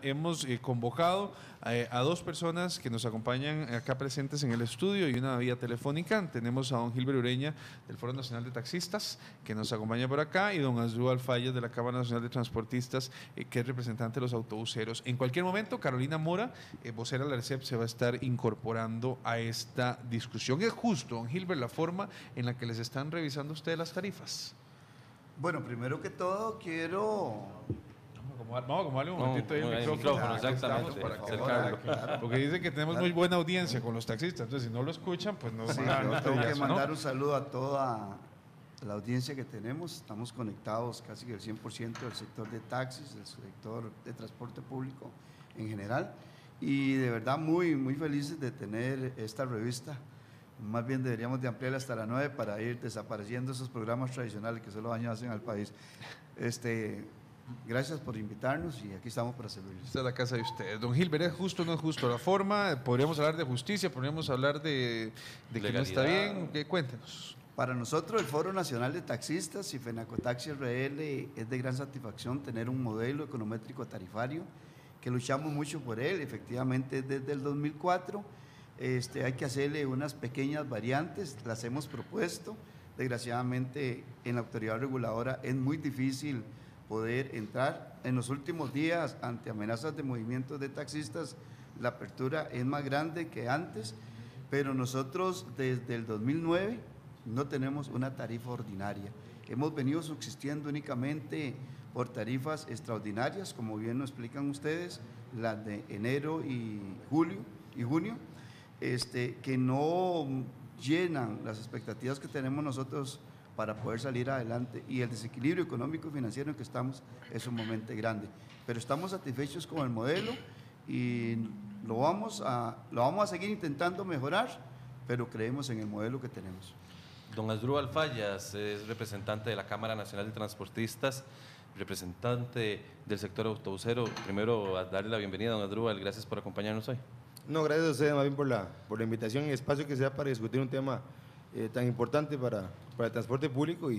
Hemos convocado a dos personas que nos acompañan acá presentes en el estudio y una vía telefónica. Tenemos a don Gilbert Ureña del Foro Nacional de Taxistas, que nos acompaña por acá, y don Asdrúbal Fallas de la Cámara Nacional de Transportistas, que es representante de los autobuseros. En cualquier momento, Carolina Mora, vocera de la ARECEP, se va a estar incorporando a esta discusión. ¿Es justo, don Gilbert, la forma en la que les están revisando ustedes las tarifas? Bueno, primero que todo quiero... Vamos a acomodarle un momentito ahí el micrófono. Exactamente, Claro, porque dice que tenemos muy buena audiencia con los taxistas, entonces si no lo escuchan, pues no. Sí, yo tengo que mandar un saludo a toda la audiencia que tenemos. Estamos conectados casi que el 100% del sector de taxis, del sector de transporte público en general, y de verdad muy, muy felices de tener esta revista. Más bien deberíamos de ampliarla hasta las 9 para ir desapareciendo esos programas tradicionales que solo daño hacen al país. Gracias por invitarnos y aquí estamos para servirles. Esta es la casa de ustedes. Don Gilbert, ¿es justo o no es justo la forma? ¿Podríamos hablar de justicia? ¿Podríamos hablar de que no está bien? Cuéntenos. Para nosotros, el Foro Nacional de Taxistas y Fenacotaxi RL es de gran satisfacción tener un modelo econométrico tarifario que luchamos mucho por él. Efectivamente, desde el 2004 hay que hacerle unas pequeñas variantes, las hemos propuesto. Desgraciadamente, en la autoridad reguladora es muy difícil poder entrar. En los últimos días, ante amenazas de movimientos de taxistas, la apertura es más grande que antes, pero nosotros desde el 2009 no tenemos una tarifa ordinaria. Hemos venido subsistiendo únicamente por tarifas extraordinarias, como bien nos explican ustedes, las de enero y junio, que no llenan las expectativas que tenemos nosotros para poder salir adelante, y el desequilibrio económico y financiero en que estamos es sumamente grande, pero estamos satisfechos con el modelo y lo vamos a seguir intentando mejorar, pero creemos en el modelo que tenemos. Don Asdrúbal Fallas es representante de la Cámara Nacional de Transportistas, representante del sector autobusero. Primero, a darle la bienvenida, don Asdrúbal, gracias por acompañarnos hoy. No, gracias a ustedes más bien por la invitación y el espacio que sea para discutir un tema tan importante para el transporte público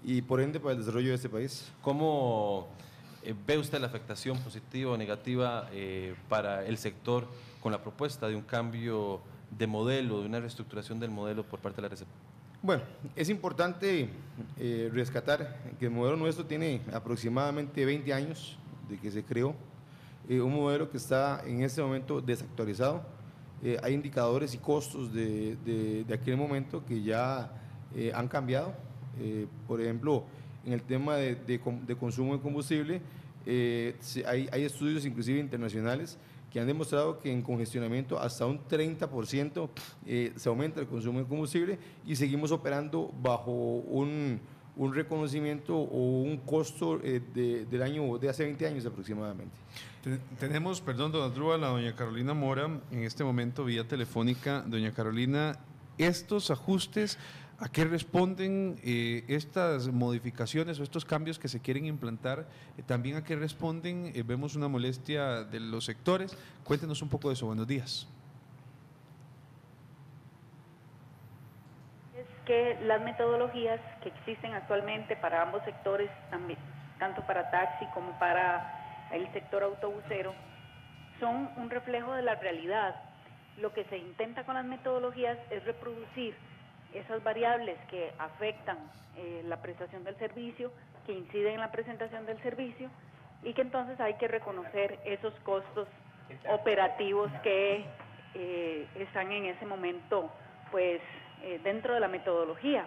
y por ende para el desarrollo de este país. ¿Cómo ve usted la afectación positiva o negativa para el sector con la propuesta de un cambio de modelo, de una reestructuración del modelo por parte de la ARECEP? Bueno, es importante rescatar que el modelo nuestro tiene aproximadamente 20 años de que se creó, un modelo que está en este momento desactualizado. Hay indicadores y costos de aquel momento que ya han cambiado. Por ejemplo, en el tema de consumo de combustible, hay estudios inclusive internacionales que han demostrado que en congestionamiento hasta un 30% se aumenta el consumo de combustible, y seguimos operando bajo un reconocimiento o un costo del año de hace 20 años aproximadamente. Tenemos, perdón, don Asdrúbal, a doña Carolina Mora en este momento vía telefónica. Doña Carolina, estos ajustes, ¿a qué responden estas modificaciones o estos cambios que se quieren implantar? También, ¿a qué responden? Vemos una molestia de los sectores. Cuéntenos un poco de eso. Buenos días. Es que las metodologías que existen actualmente para ambos sectores, también, tanto para taxi como para el sector autobusero, son un reflejo de la realidad. Lo que se intenta con las metodologías es reproducir esas variables que afectan la prestación del servicio, que inciden en la presentación del servicio, y que entonces hay que reconocer esos costos operativos que están en ese momento pues dentro de la metodología.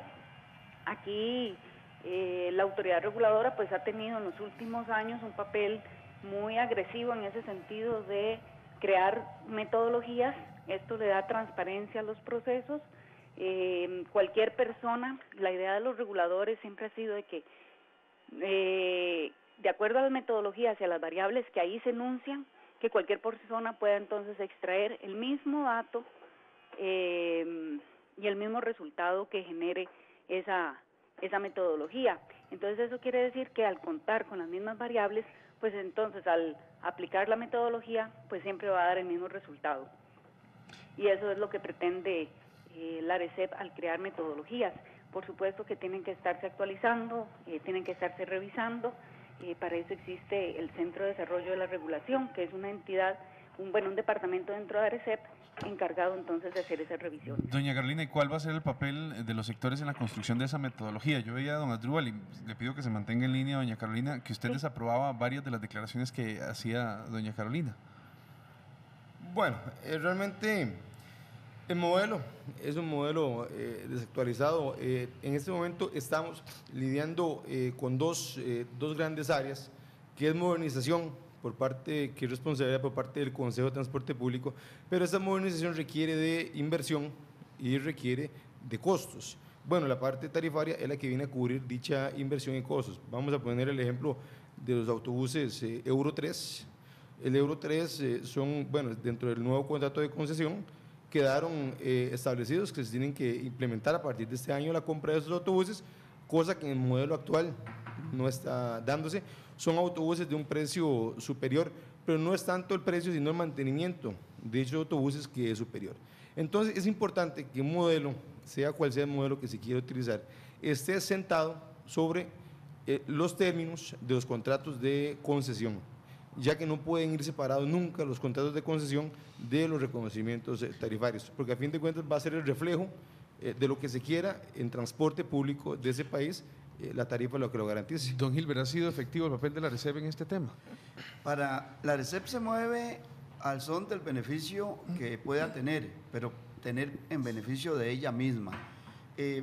Aquí la autoridad reguladora pues ha tenido en los últimos años un papel muy agresivo en ese sentido de crear metodologías. Esto le da transparencia a los procesos. Cualquier persona, la idea de los reguladores siempre ha sido de que de acuerdo a las metodologías y a las variables que ahí se enuncian, que cualquier persona pueda entonces extraer el mismo dato y el mismo resultado que genere esa metodología. Entonces eso quiere decir que al contar con las mismas variables, pues entonces al aplicar la metodología, pues siempre va a dar el mismo resultado. Y eso es lo que pretende la ARECEP al crear metodologías. Por supuesto que tienen que estarse actualizando, tienen que estarse revisando, Para eso existe el Centro de Desarrollo de la Regulación, que es una entidad, un departamento dentro de ARECEP encargado entonces de hacer esa revisión. Doña Carolina, ¿y cuál va a ser el papel de los sectores en la construcción de esa metodología? Yo veía a don Asdrúbal y le pido que se mantenga en línea, doña Carolina, que usted Sí. desaprobaba varias de las declaraciones que hacía doña Carolina. Bueno, realmente el modelo es un modelo desactualizado. En este momento estamos lidiando con dos grandes áreas, que es modernización por parte, que es responsabilidad por parte del Consejo de Transporte Público, pero esta modernización requiere de inversión y requiere de costos. Bueno, la parte tarifaria es la que viene a cubrir dicha inversión y costos. Vamos a poner el ejemplo de los autobuses Euro 3. El Euro 3 son, bueno, dentro del nuevo contrato de concesión, quedaron establecidos que se tienen que implementar a partir de este año la compra de esos autobuses, cosa que en el modelo actual no está dándose. Son autobuses de un precio superior, pero no es tanto el precio, sino el mantenimiento de esos autobuses que es superior. Entonces, es importante que un modelo, sea cual sea el modelo que se quiera utilizar, esté sentado sobre los términos de los contratos de concesión, ya que no pueden ir separados nunca los contratos de concesión de los reconocimientos tarifarios, porque a fin de cuentas va a ser el reflejo de lo que se quiera en transporte público de ese país, la tarifa lo que lo garantice. Don Gilbert, ¿ha sido efectivo el papel de la ARECEP en este tema? Para la ARECEP se mueve al son del beneficio que pueda tener, pero tener en beneficio de ella misma.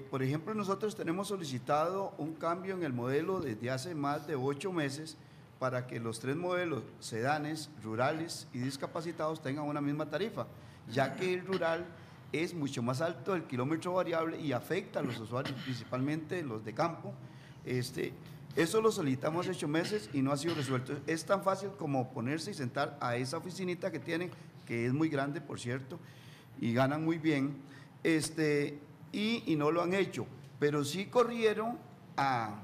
Por ejemplo, nosotros tenemos solicitado un cambio en el modelo desde hace más de 8 meses para que los 3 modelos, sedanes, rurales y discapacitados, tengan una misma tarifa, ya que el rural es mucho más alto el kilómetro variable y afecta a los usuarios, principalmente los de campo. Eso lo solicitamos 8 meses y no ha sido resuelto. Es tan fácil como ponerse y sentar a esa oficinita que tienen, que es muy grande, por cierto, y ganan muy bien, y no lo han hecho. Pero sí corrieron a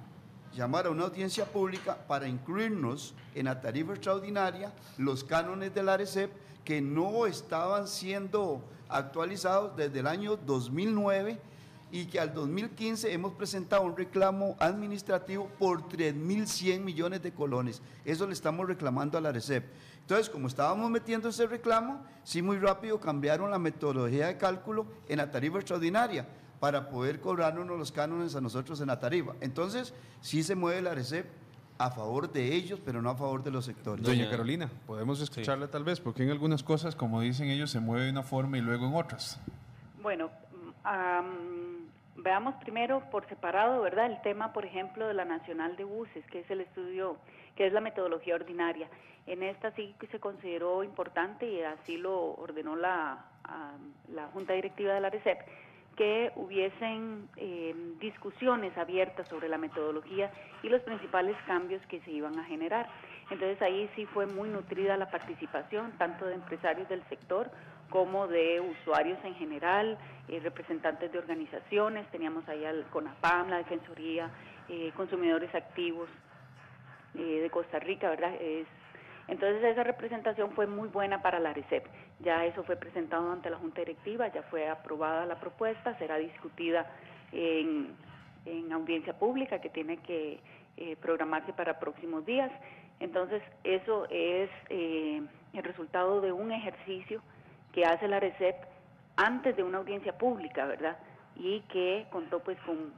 llamar a una audiencia pública para incluirnos en la tarifa extraordinaria los cánones de la ARECEP que no estaban siendo actualizados desde el año 2009 y que al 2015 hemos presentado un reclamo administrativo por 3.100 millones de colones. Eso le estamos reclamando a la ARECEP. Entonces, como estábamos metiendo ese reclamo, sí muy rápido cambiaron la metodología de cálculo en la tarifa extraordinaria para poder cobrarnos los cánones a nosotros en la tarifa. Entonces, sí se mueve la ARECEP a favor de ellos, pero no a favor de los sectores. Doña Carolina, podemos escucharla tal vez, porque en algunas cosas, como dicen ellos, se mueve de una forma y luego en otras. Bueno, veamos primero por separado, ¿verdad? El tema, por ejemplo, de la Nacional de Buses, que es el estudio, que es la metodología ordinaria. En esta sí que se consideró importante y así lo ordenó la Junta Directiva de la ARECEP, que hubiesen discusiones abiertas sobre la metodología y los principales cambios que se iban a generar. Entonces ahí sí fue muy nutrida la participación, tanto de empresarios del sector como de usuarios en general, representantes de organizaciones, teníamos ahí al CONAPAM, la Defensoría, consumidores activos de Costa Rica, ¿verdad? Entonces esa representación fue muy buena para la ARECEP. Ya eso fue presentado ante la Junta Directiva, ya fue aprobada la propuesta, será discutida en audiencia pública que tiene que programarse para próximos días. Entonces eso es el resultado de un ejercicio que hace la ARECEP antes de una audiencia pública, ¿verdad? Y que contó pues con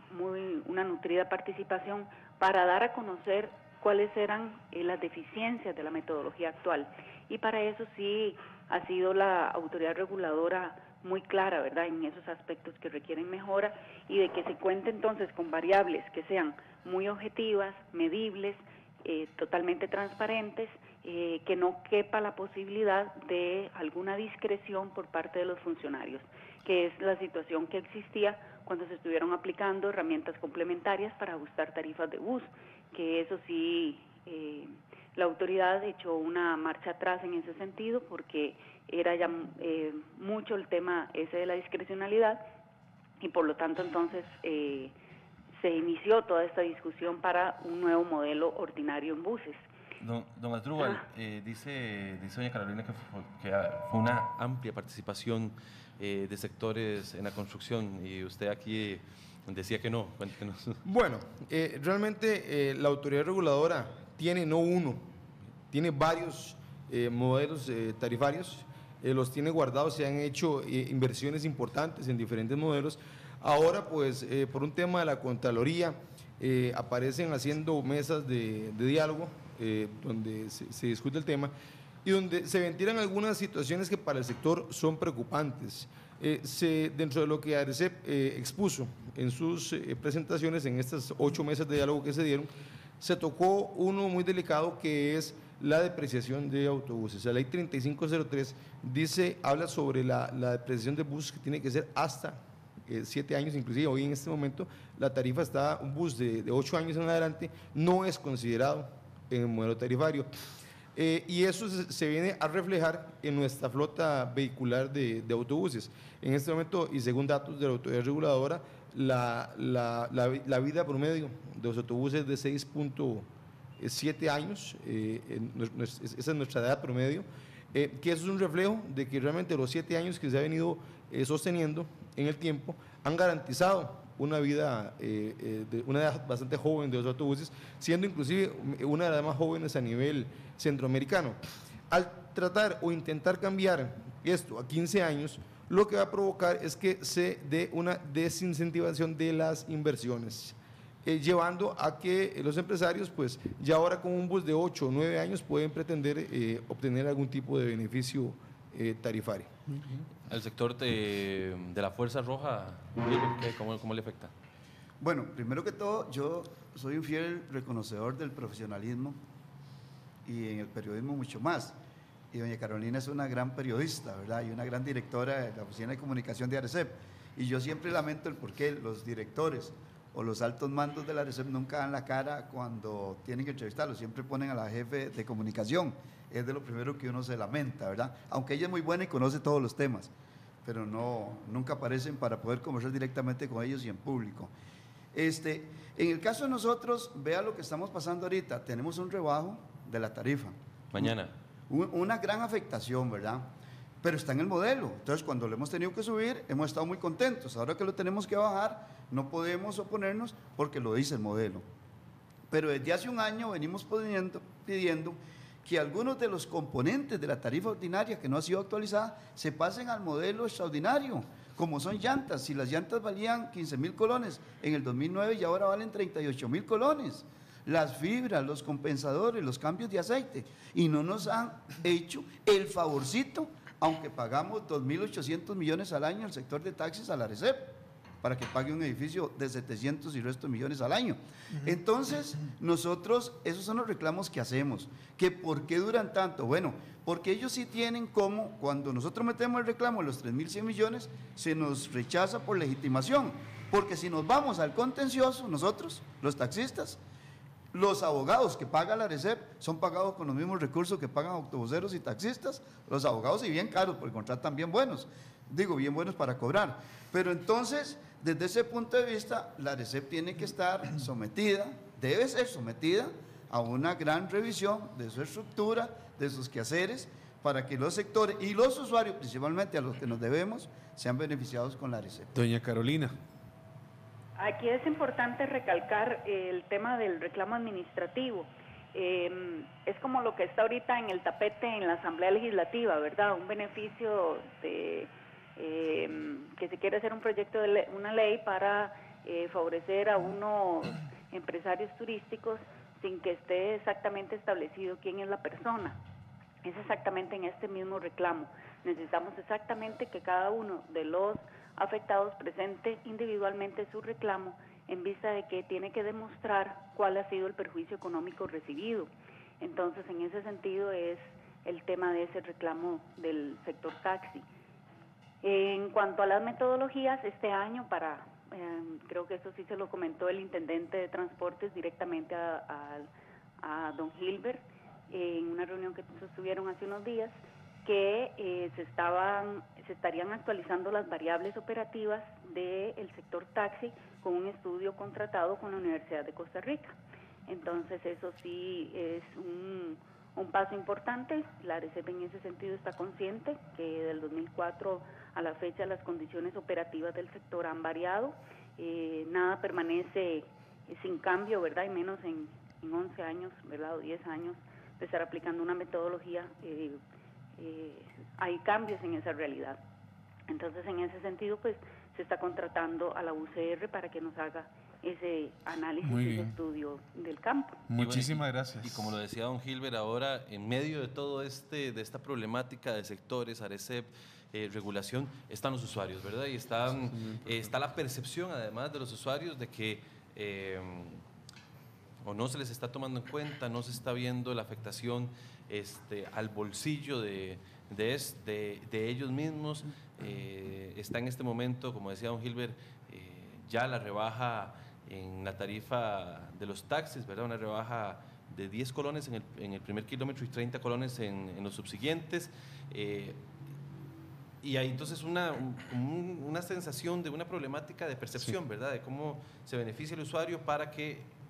una nutrida participación para dar a conocer cuáles eran las deficiencias de la metodología actual. Y para eso sí ha sido la autoridad reguladora muy clara, ¿verdad?, en esos aspectos que requieren mejora y de que se cuente entonces con variables que sean muy objetivas, medibles, totalmente transparentes, que no quepa la posibilidad de alguna discreción por parte de los funcionarios, que es la situación que existía cuando se estuvieron aplicando herramientas complementarias para ajustar tarifas de bus, que eso sí, la autoridad echó una marcha atrás en ese sentido porque era ya mucho el tema ese de la discrecionalidad y por lo tanto entonces se inició toda esta discusión para un nuevo modelo ordinario en buses. Don Asdrúbal, dice doña Carolina que fue una amplia participación de sectores en la construcción y usted aquí decía que no. Cuéntenos. Bueno, realmente la autoridad reguladora tiene no uno, tiene varios modelos tarifarios, los tiene guardados, se han hecho inversiones importantes en diferentes modelos. Ahora, pues, por un tema de la Contraloría, aparecen haciendo mesas de diálogo donde se discute el tema y donde se ventilan algunas situaciones que para el sector son preocupantes. Dentro de lo que ARECEP expuso en sus presentaciones en estas 8 mesas de diálogo que se dieron, se tocó uno muy delicado que es la depreciación de autobuses. La ley 3503 habla sobre la depreciación de buses que tiene que ser hasta 7 años, inclusive hoy en este momento la tarifa está, un bus de 8 años en adelante no es considerado en el modelo tarifario. Y eso se viene a reflejar en nuestra flota vehicular de autobuses. En este momento, y según datos de la autoridad reguladora, la vida promedio de los autobuses es de 6.7 años, esa es nuestra edad promedio, que eso es un reflejo de que realmente los 7 años que se ha venido sosteniendo en el tiempo han garantizado una vida, una edad bastante joven de los autobuses, siendo inclusive una de las más jóvenes a nivel centroamericano. Al tratar o intentar cambiar esto a 15 años, lo que va a provocar es que se dé una desincentivación de las inversiones, llevando a que los empresarios, pues ya ahora con un bus de 8 o 9 años pueden pretender obtener algún tipo de beneficio tarifario. ¿Al sector de la Fuerza Roja, cómo le afecta? Bueno, primero que todo, yo soy un fiel reconocedor del profesionalismo y en el periodismo mucho más. Y doña Carolina es una gran periodista, ¿verdad? Y una gran directora de la Oficina de Comunicación de ARECEP. Y yo siempre lamento el por qué los directores o los altos mandos de la ARECEP nunca dan la cara cuando tienen que entrevistarlos, siempre ponen a la jefe de comunicación. Es de lo primero que uno se lamenta, ¿verdad? Aunque ella es muy buena y conoce todos los temas, pero nunca aparecen para poder conversar directamente con ellos y en público. En el caso de nosotros, vea lo que estamos pasando ahorita, tenemos un rebajo de la tarifa. Mañana. Una gran afectación, ¿verdad? Pero está en el modelo. Entonces, cuando lo hemos tenido que subir, hemos estado muy contentos. Ahora que lo tenemos que bajar, no podemos oponernos porque lo dice el modelo. Pero desde hace un año venimos pidiendo que algunos de los componentes de la tarifa ordinaria que no ha sido actualizada se pasen al modelo extraordinario, como son llantas. Si las llantas valían 15.000 colones en el 2009 y ahora valen 38.000 colones. Las fibras, los compensadores, los cambios de aceite. Y no nos han hecho el favorcito, aunque pagamos 2.800 millones al año al sector de taxis a la ARECEP, para que pague un edificio de 700 y resto millones al año. Entonces, nosotros, esos son los reclamos que hacemos. ¿Que por qué duran tanto? Bueno, porque ellos sí tienen como, cuando nosotros metemos el reclamo de los 3.100 millones, se nos rechaza por legitimación. Porque si nos vamos al contencioso, nosotros, los taxistas, los abogados que paga la ARECEP son pagados con los mismos recursos que pagan autobuseros y taxistas, los abogados y bien caros, porque contratan bien buenos, digo bien buenos para cobrar. Pero entonces, desde ese punto de vista, la ARECEP tiene que estar sometida, debe ser sometida a una gran revisión de su estructura, de sus quehaceres, para que los sectores y los usuarios, principalmente a los que nos debemos, sean beneficiados con la ARECEP. Doña Carolina. Aquí es importante recalcar el tema del reclamo administrativo. Es como lo que está ahorita en el tapete en la Asamblea Legislativa, ¿verdad? Un beneficio de que se quiere hacer un proyecto de una ley para favorecer a unos empresarios turísticos sin que esté exactamente establecido quién es la persona. Es exactamente en este mismo reclamo. Necesitamos exactamente que cada uno de los afectados presente individualmente su reclamo en vista de que tiene que demostrar cuál ha sido el perjuicio económico recibido. Entonces, en ese sentido es el tema de ese reclamo del sector taxi. En cuanto a las metodologías, este año creo que eso sí se lo comentó el intendente de transportes directamente a don Gilbert en una reunión que sostuvieron hace unos días, que se estarían actualizando las variables operativas del sector taxi con un estudio contratado con la Universidad de Costa Rica. Entonces eso sí es un paso importante. La ARECEP en ese sentido está consciente que del 2004 a la fecha las condiciones operativas del sector han variado, nada permanece sin cambio, ¿verdad? Y menos en en 11 años, ¿verdad? O 10 años de estar aplicando una metodología, hay cambios en esa realidad. Entonces, en ese sentido, pues se está contratando a la UCR para que nos haga ese análisis Muy y bien. ese estudio del campo. Muchísimas gracias. Y como lo decía don Gilbert, ahora en medio de todo de esta problemática de sectores, ARECEP, regulación, están los usuarios, ¿verdad? Y está la percepción, además de los usuarios, de que o no se les está tomando en cuenta, no se está viendo la afectación al bolsillo de ellos mismos. Está en este momento, como decía don Gilbert, ya la rebaja en la tarifa de los taxis, ¿verdad? Una rebaja de 10 colones en el primer kilómetro y 30 colones en los subsiguientes. Y hay entonces una sensación de una problemática de percepción, sí, ¿verdad? De cómo se beneficia el usuario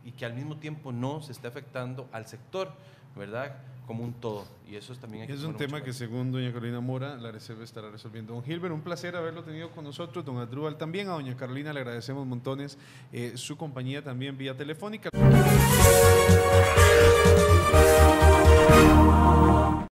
y que al mismo tiempo no se esté afectando al sector, ¿verdad? Como un todo. Y eso es también... Es un tema que, según doña Carolina Mora, la ARECEP estará resolviendo. Don Gilbert, un placer haberlo tenido con nosotros. Don Adrúbal también. A doña Carolina le agradecemos montones su compañía también vía telefónica.